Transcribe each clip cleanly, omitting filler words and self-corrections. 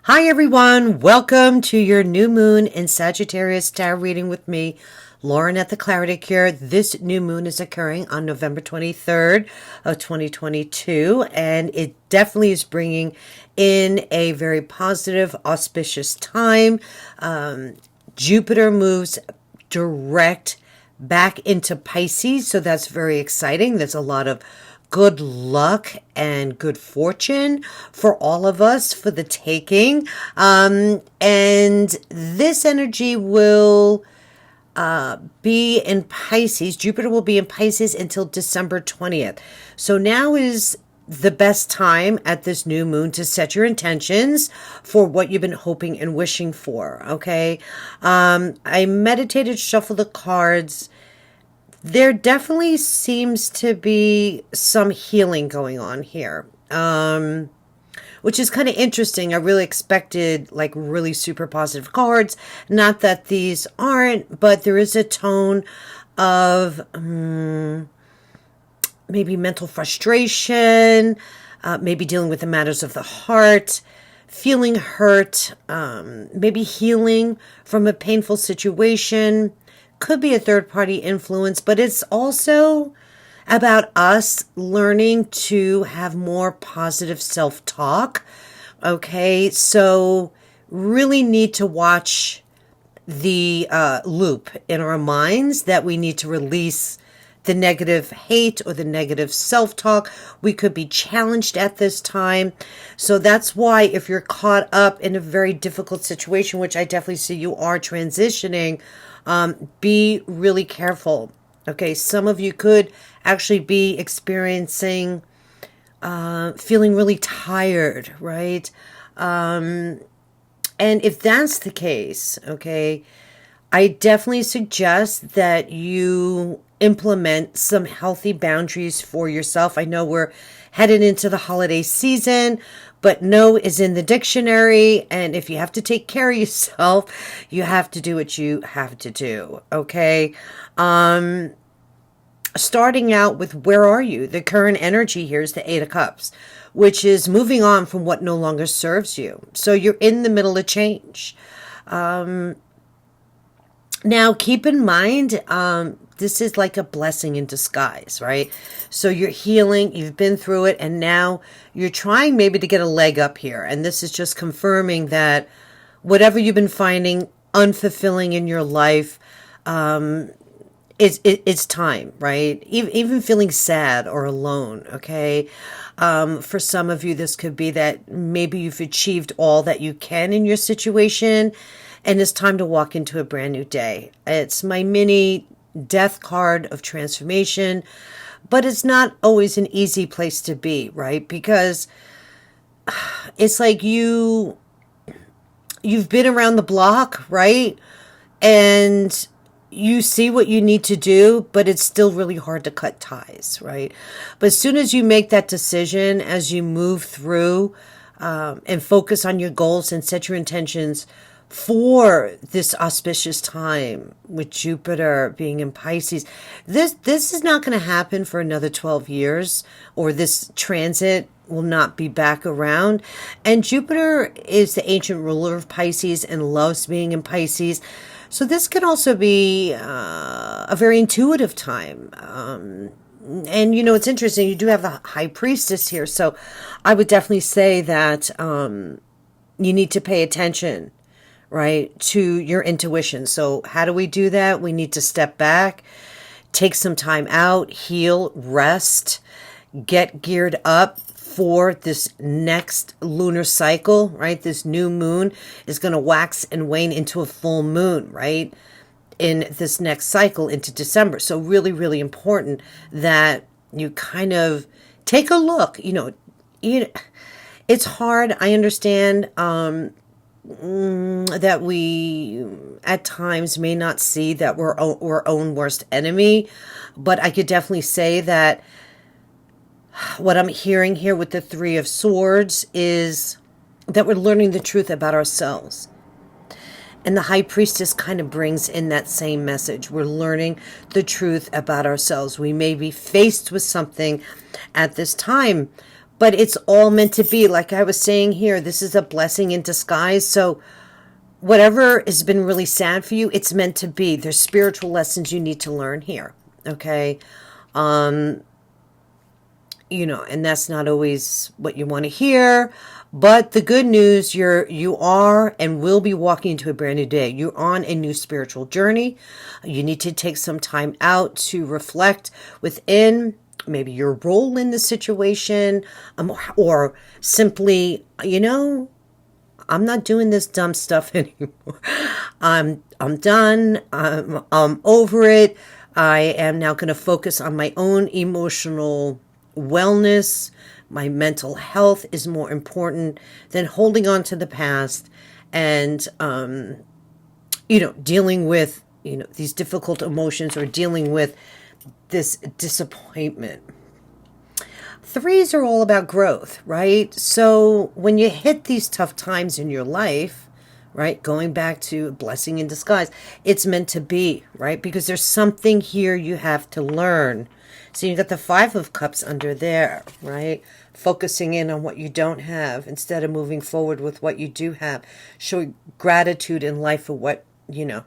Hi everyone, welcome to your new moon in Sagittarius tarot reading with me, Lauren at the ClarityCure. This new moon is occurring on November 23rd of 2022, and it definitely is bringing in a very positive, auspicious time. Jupiter moves direct back into Pisces, so that's very exciting. There's a lot of good luck and good fortune for all of us for the taking. And this energy will be in Pisces. Jupiter will be in Pisces until December 20th. So now is the best time at this new moon to set your intentions for what you've been hoping and wishing for. Okay. I meditated, shuffled the cards. There definitely seems to be some healing going on here, which is kind of interesting. I really expected like really super positive cards. Not that these aren't, but there is a tone of maybe mental frustration, maybe dealing with the matters of the heart, feeling hurt, maybe healing from a painful situation. Could be a third-party influence, but it's also about us learning to have more positive self-talk. Okay, so really need to watch the loop in our minds that we need to release the negative hate or the negative self-talk. We could be challenged at this time. So that's why if you're caught up in a very difficult situation, which I definitely see you are transitioning, be really careful. Okay, some of you could actually be experiencing feeling really tired, right? And if that's the case, okay, I definitely suggest that you implement some healthy boundaries for yourself. I know we're headed into the holiday season, but no is in the dictionary. And if you have to take care of yourself, you have to do what you have to do. Okay. Starting out with where are you? The current energy here is the Eight of Cups, which is moving on from what no longer serves you. So you're in the middle of change. Now, keep in mind, this is like a blessing in disguise, right? So you're healing, you've been through it, and now you're trying maybe to get a leg up here. And this is just confirming that whatever you've been finding unfulfilling in your life, it's time, right? Even feeling sad or alone, okay? For some of you, this could be that maybe you've achieved all that you can in your situation, and it's time to walk into a brand new day. It's my mini death card of transformation, but it's not always an easy place to be, right? Because it's like you've been around the block, right? And you see what you need to do, but it's still really hard to cut ties, right? But as soon as you make that decision, as you move through and focus on your goals and set your intentions for this auspicious time with Jupiter being in Pisces, this is not going to happen for another 12 years, or this transit will not be back around. And Jupiter is the ancient ruler of Pisces and loves being in Pisces. So this could also be a very intuitive time. And, you know, it's interesting. You do have the High Priestess here. So I would definitely say that you need to pay attention, right, to your intuition. So how do we do that? We need to step back, take some time out, heal, rest, get geared up for this next lunar cycle, right? This new moon is going to wax and wane into a full moon, right? In this next cycle into December. So really, really important that you kind of take a look. It's hard. I understand that we at times may not see that we're our own worst enemy, but I could definitely say that what I'm hearing here with the Three of Swords is that we're learning the truth about ourselves. And the High Priestess kind of brings in that same message. We're learning the truth about ourselves. We may be faced with something at this time, but it's all meant to be. Like I was saying here, this is a blessing in disguise. So whatever has been really sad for you, it's meant to be. There's spiritual lessons you need to learn here. Okay. You know, and that's not always what you want to hear, but the good news, you are and will be walking into a brand new day. You're on a new spiritual journey. You need to take some time out to reflect within maybe your role in the situation, or simply, you know, I'm not doing this dumb stuff anymore. I'm done. I'm over it. I am now going to focus on my own emotional wellness. My mental health is more important than holding on to the past and, you know, dealing with, you know, these difficult emotions or dealing with this disappointment. Threes are all about growth, right? So when you hit these tough times in your life, right, going back to a blessing in disguise, it's meant to be, right? Because there's something here you have to learn. So you got the Five of Cups under there, right? Focusing in on what you don't have instead of moving forward with what you do have. Showing gratitude in life for what, you know,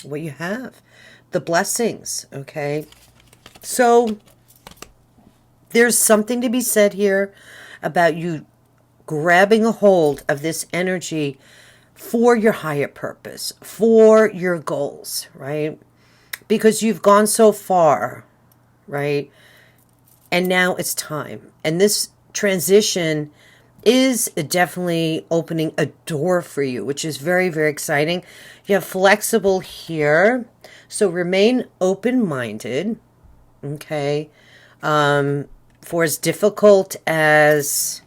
what you have. The blessings, okay? So there's something to be said here about you grabbing a hold of this energy for your higher purpose, for your goals, right? Because you've gone so far, right? And now it's time. And this transition is definitely opening a door for you, which is very, very exciting. You have flexible here. So remain open-minded, okay? For as difficult as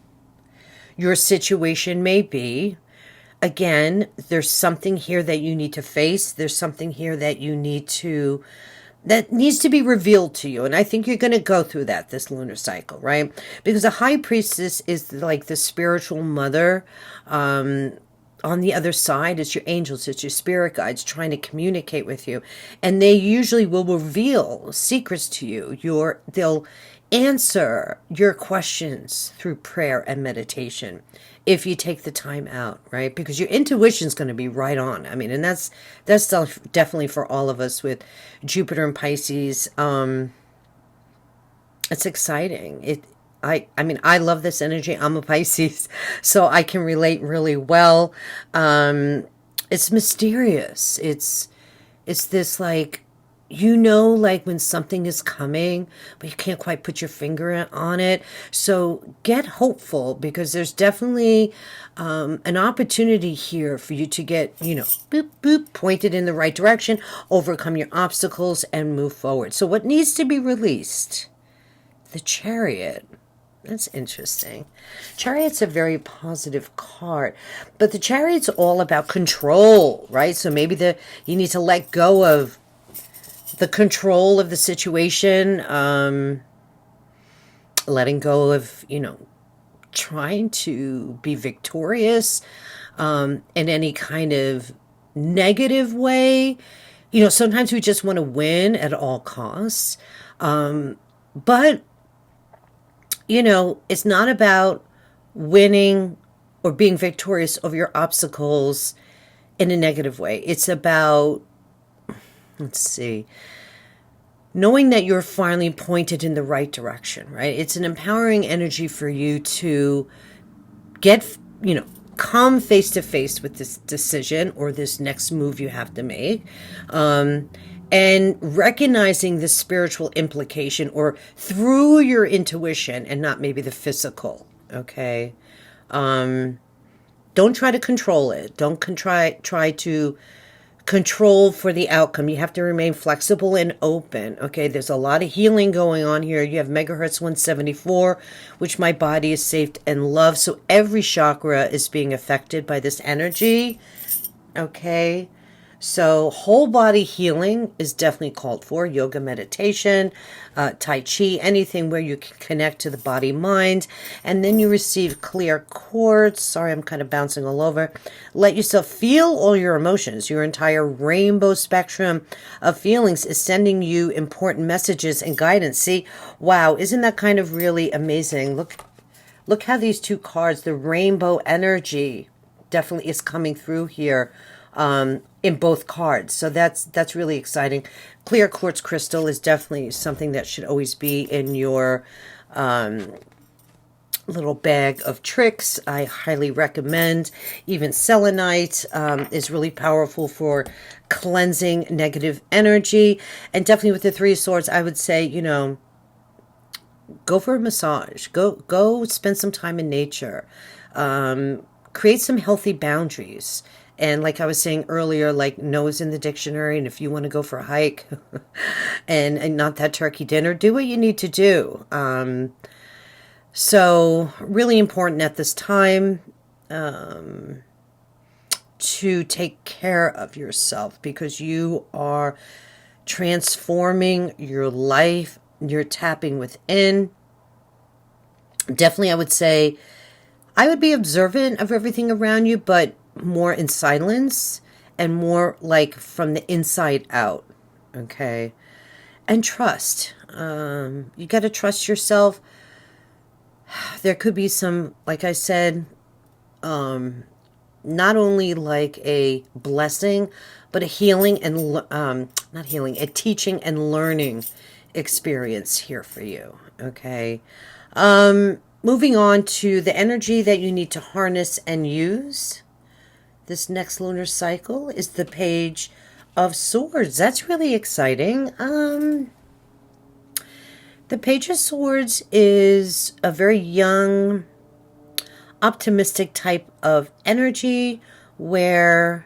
your situation may be, again, there's something here that you need to face. There's something here that that needs to be revealed to you. And I think you're going to go through that this lunar cycle, right? Because a high priestess is like the spiritual mother. On the other side, it's your angels, it's your spirit guides trying to communicate with you. And they usually will reveal secrets to you. They'll answer your questions through prayer and meditation if you take the time out, right? Because your intuition is going to be right on. I mean, and that's definitely for all of us with Jupiter and Pisces. It's exciting. I mean, I love this energy. I'm a Pisces, so I can relate really well. It's mysterious. It's this like, you know, like when something is coming, but you can't quite put your finger on it. So get hopeful, because there's definitely an opportunity here for you to get, you know, boop, boop, pointed in the right direction, overcome your obstacles, and move forward. So what needs to be released? The Chariot. That's interesting. Chariot's a very positive card, but the Chariot's all about control, right? So maybe you need to let go of the control of the situation, letting go of, you know, trying to be victorious in any kind of negative way. You know, sometimes we just want to win at all costs. But, you know, it's not about winning or being victorious over your obstacles in a negative way. It's about, let's see, knowing that you're finally pointed in the right direction, right? It's an empowering energy for you to get, you know, come face to face with this decision or this next move you have to make. And recognizing the spiritual implication or through your intuition and not maybe the physical, okay? Don't try to control it. Don't try to control for the outcome. You have to remain flexible and open. Okay, there's a lot of healing going on here. You have megahertz 174, which my body is safe and loved. So every chakra is being affected by this energy. Okay, so whole body healing is definitely called for. Yoga, meditation, Tai Chi, anything where you can connect to the body, mind. And then you receive clear quartz. Sorry, I'm kind of bouncing all over. Let yourself feel all your emotions. Your entire rainbow spectrum of feelings is sending you important messages and guidance. See, wow, isn't that kind of really amazing? Look look how these two cards, the rainbow energy definitely is coming through here in both cards. So that's really exciting. Clear quartz crystal is definitely something that should always be in your little bag of tricks. I highly recommend. Even selenite is really powerful for cleansing negative energy. And definitely with the Three of Swords, I would say, you know, go for a massage. Go spend some time in nature. Create some healthy boundaries. And like I was saying earlier, like no is in the dictionary. And if you want to go for a hike and not that turkey dinner, do what you need to do. So really important at this time to take care of yourself, because you are transforming your life. You're tapping within. Definitely, I would say, I would be observant of everything around you, but more in silence and more like from the inside out. Okay. And trust. You got to trust yourself. There could be some, like I said, not only like a blessing, but a healing and, not healing, a teaching and learning experience here for you. Okay. Moving on to the energy that you need to harness and use this next lunar cycle is the Page of Swords. That's really exciting. The Page of Swords is a very young, optimistic type of energy where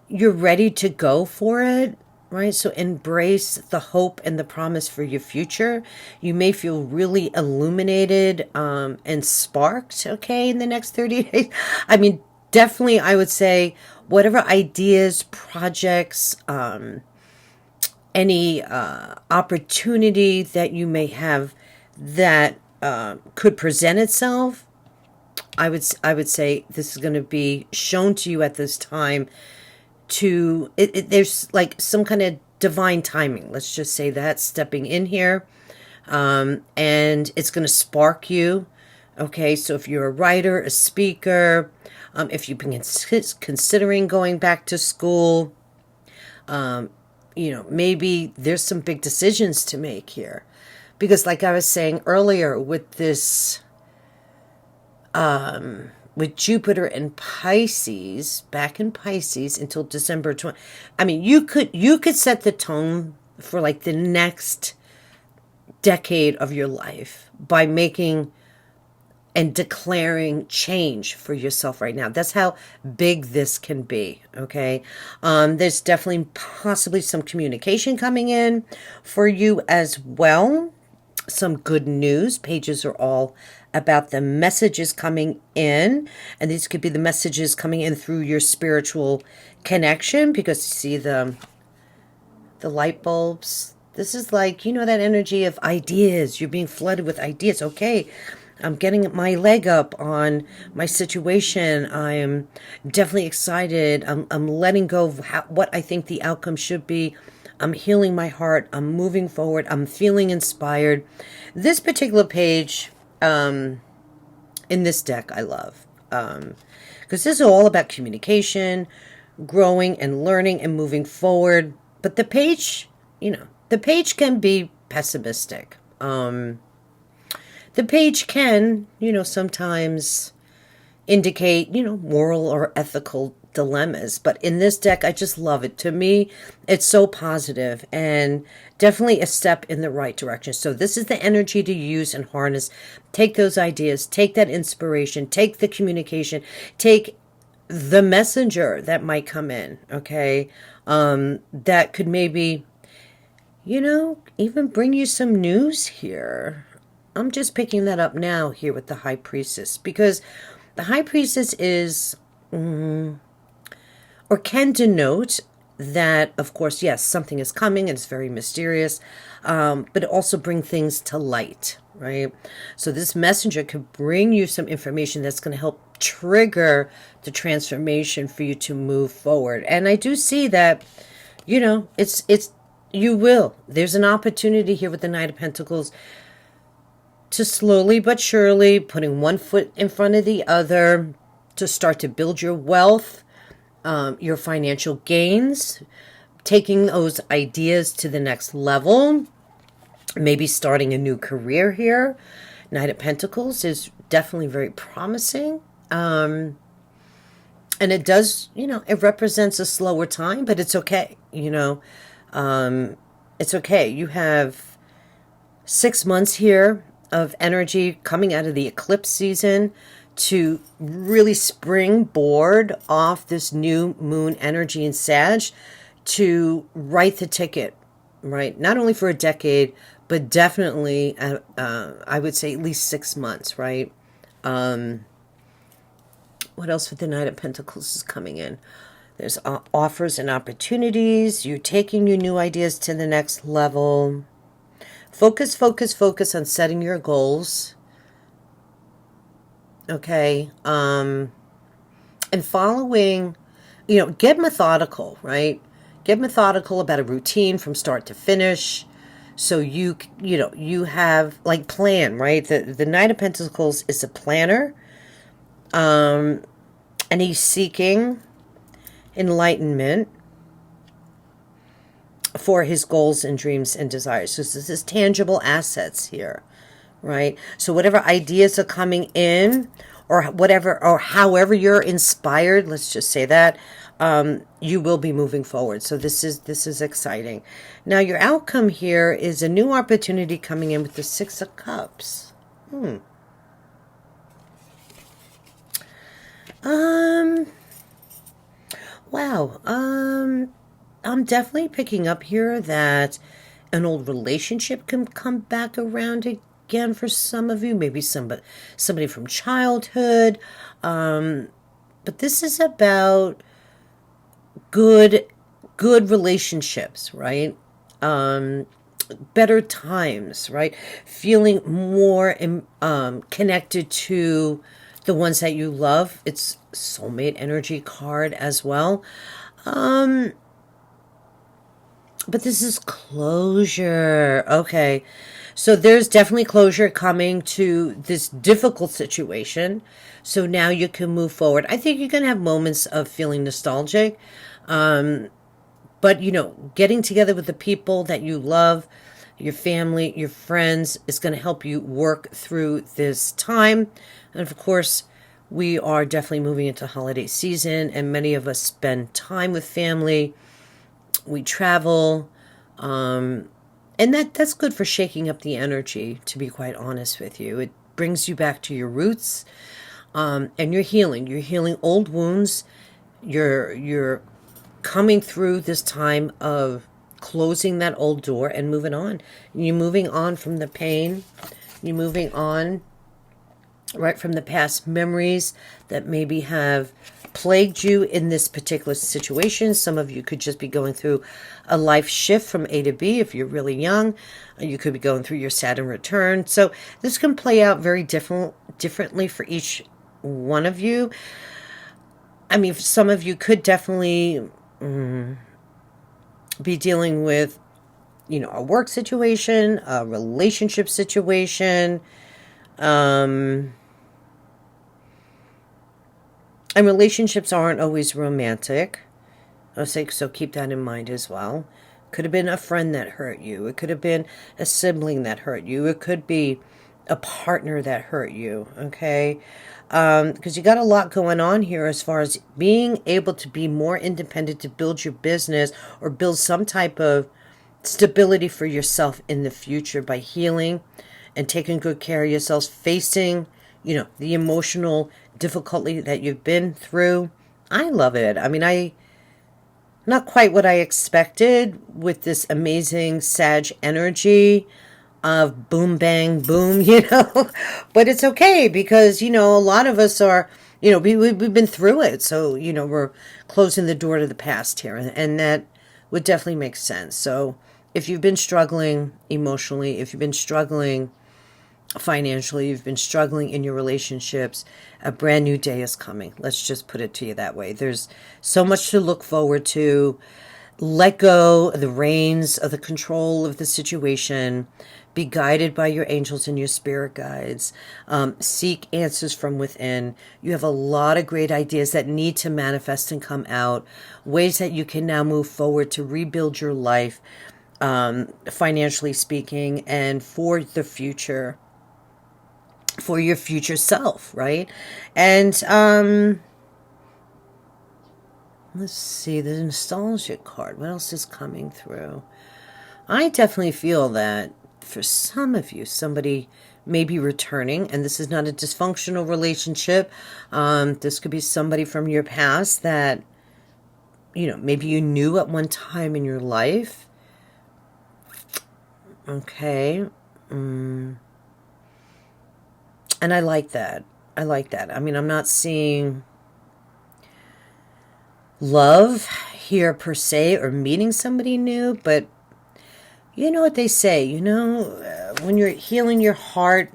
you're ready to go for it, right? So embrace the hope and the promise for your future. You may feel really illuminated and sparked, okay, in the next 30 days. I mean, definitely, I would say whatever ideas, projects, any opportunity that you may have that could present itself, I would say this is going to be shown to you at this time. There's like some kind of divine timing. Let's just say that, stepping in here, and it's going to spark you. Okay, so if you're a writer, a speaker, if you've been considering going back to school, you know, maybe there's some big decisions to make here. Because like I was saying earlier, with this, with Jupiter and Pisces, back in Pisces until December 20. I mean, you could set the tone for like the next decade of your life by making and declaring change for yourself right now. That's how big this can be, okay? There's definitely possibly some communication coming in for you as well. Some good news. Pages are all about the messages coming in, and these could be the messages coming in through your spiritual connection, because you see the light bulbs. This is like, you know, that energy of ideas. You're being flooded with ideas. Okay, I'm getting my leg up on my situation. I'm definitely excited. I'm letting go of what I think the outcome should be. I'm healing my heart. I'm moving forward. I'm feeling inspired. This particular page in this deck I love, because this is all about communication, growing and learning and moving forward. But the page, you know, the page can be pessimistic. The page can, you know, sometimes indicate, you know, moral or ethical dilemmas. But in this deck, I just love it. To me, it's so positive and definitely a step in the right direction. So this is the energy to use and harness. Take those ideas, take that inspiration, take the communication, take the messenger that might come in, okay? That could maybe, you know, even bring you some news here. I'm just picking that up now here with the High Priestess, because the High Priestess is, or can denote that, of course, yes, something is coming and it's very mysterious, but also bring things to light, right? So this messenger could bring you some information that's going to help trigger the transformation for you to move forward. And I do see that, you know, you will. There's an opportunity here with the Knight of Pentacles to slowly but surely putting one foot in front of the other to start to build your wealth, your financial gains, taking those ideas to the next level, maybe starting a new career here. Knight of Pentacles is definitely very promising. And it does, it represents a slower time, but it's okay. It's okay. You have 6 months here of energy coming out of the eclipse season to really springboard off this new moon energy in Sag to write the ticket, right? Not only for a decade, but definitely, I would say at least 6 months, right? What else with the Knight of Pentacles is coming in? There's offers and opportunities. You're taking your new ideas to the next level. Focus, focus, focus on setting your goals. Okay. And following, get methodical, right? Get methodical about a routine from start to finish. So you have like plan, right? The Knight of Pentacles is a planner. And he's seeking enlightenment for his goals and dreams and desires. So this is tangible assets here, right? So whatever ideas are coming in, or whatever, or however you're inspired, let's just say that, you will be moving forward. So this is exciting. Now your outcome here is a new opportunity coming in with the Six of Cups. Wow. I'm definitely picking up here that an old relationship can come back around again for some of you. Maybe somebody from childhood. But this is about good relationships, right? Better times, right? Feeling more connected to the ones that you love. It's soulmate energy card as well. But this is closure. Okay. So there's definitely closure coming to this difficult situation. So now you can move forward. I think you're going to have moments of feeling nostalgic. But, getting together with the people that you love, your family, your friends, is going to help you work through this time. And of course, we are definitely moving into holiday season, and many of us spend time with family. We travel, and that's good for shaking up the energy, to be quite honest with you. It brings you back to your roots, and you're healing. You're healing old wounds. You're coming through this time of closing that old door and moving on. You're moving on from the pain. You're moving on, right, from the past memories that maybe have plagued you in this particular situation. Some of you could just be going through a life shift from A to B if you're really young. You could be going through your Saturn return. So this can play out very differently for each one of you. I mean, some of you could definitely be dealing with, a work situation, a relationship situation, and relationships aren't always romantic. I'll say, so keep that in mind as well. Could have been a friend that hurt you. It could have been a sibling that hurt you. It could be a partner that hurt you, okay? Because you got a lot going on here as far as being able to be more independent to build your business or build some type of stability for yourself in the future by healing and taking good care of yourselves, facing, the emotional difficulty that you've been through. I love it. I mean, not quite what I expected with this amazing Sag energy of boom, bang, boom, but it's okay because, a lot of us are, we've been through it. So, we're closing the door to the past here, and that would definitely make sense. So if you've been struggling emotionally, if you've been struggling financially, you've been struggling in your relationships, a brand new day is coming. Let's just put it to you that way. There's so much to look forward to. Let go of the reins of the control of the situation. Be guided by your angels and your spirit guides. Seek answers from within. You have a lot of great ideas that need to manifest and come out. Ways that you can now move forward to rebuild your life, financially speaking, and for the future, for your future self, right? And let's see, the nostalgia card. What else is coming through? I definitely feel that for some of you, somebody may be returning, and this is not a dysfunctional relationship. This could be somebody from your past that, you know, maybe you knew at one time in your life. Okay. And I like that. I like that. I mean, I'm not seeing love here per se, or meeting somebody new, but you know what they say, you know, when you're healing your heart,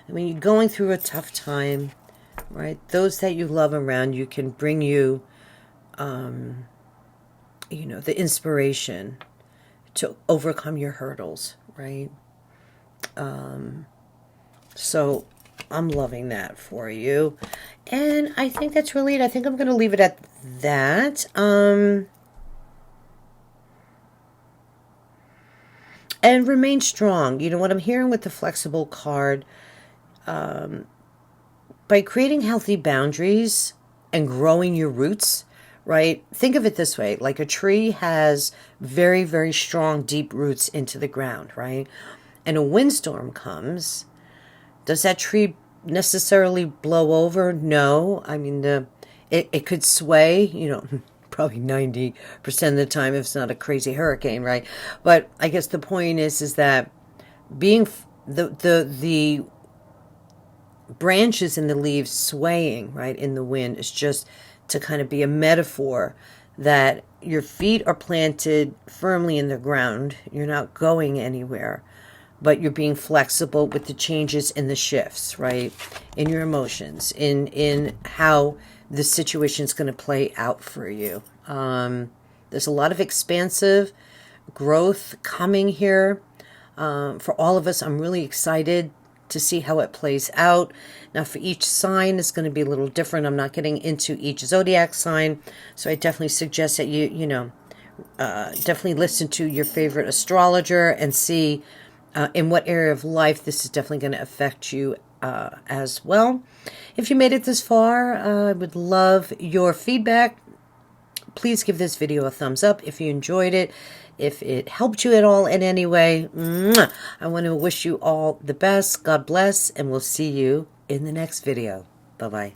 when you're going through a tough time, right? Those that you love around you can bring you, you know, the inspiration to overcome your hurdles, right? So I'm loving that for you. And I think that's really it. I think I'm going to leave it at that. And remain strong. You know what I'm hearing with the flexible card, by creating healthy boundaries and growing your roots, right? Think of it this way, like a tree has very, very strong, deep roots into the ground, right? And a windstorm comes. Does that tree necessarily blow over? No. I mean, it could sway, you know, probably 90% of the time if it's not a crazy hurricane, right? But I guess the point is that being the branches and the leaves swaying, right, in the wind is just to kind of be a metaphor that your feet are planted firmly in the ground. You're not going anywhere, but you're being flexible with the changes and the shifts, right, in your emotions, in how the situation is going to play out for you. There's a lot of expansive growth coming here for all of us. I'm really excited to see how it plays out. Now, for each sign, it's going to be a little different. I'm not getting into each zodiac sign, so I definitely suggest that you know, definitely listen to your favorite astrologer and see in what area of life this is definitely going to affect you as well. If you made it this far, I would love your feedback. Please give this video a thumbs up if you enjoyed it. If it helped you at all in any way, I want to wish you all the best. God bless, and we'll see you in the next video. Bye-bye.